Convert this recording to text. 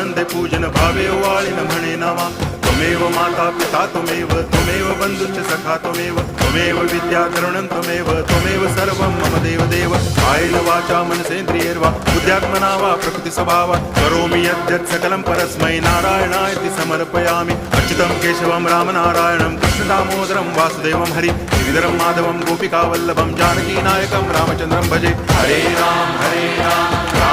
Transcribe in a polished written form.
आनंदे पूजन भावे वाळिन म्हणे नामा त्वमेव माता पिता त्वमेव बंधुश्च सखा त्वमेव विद्या तरुणं त्वमेव सर्वं मम देव कायेन वाचा मनसेन्द्रियैर्वा बुद्ध्यात्मना वा प्रकृति स्वभावात् करोमि यद्यत् सकलं परस्मै नारायणायति समर्पयामि अच्युतं केशवं रामनारायणं कृष्णदामोदरं वासुदेवं हरि गिरिधरं माधवं गोपिकावल्लभं जानकीनायकं रामचन्द्रं भजे हरे राम राम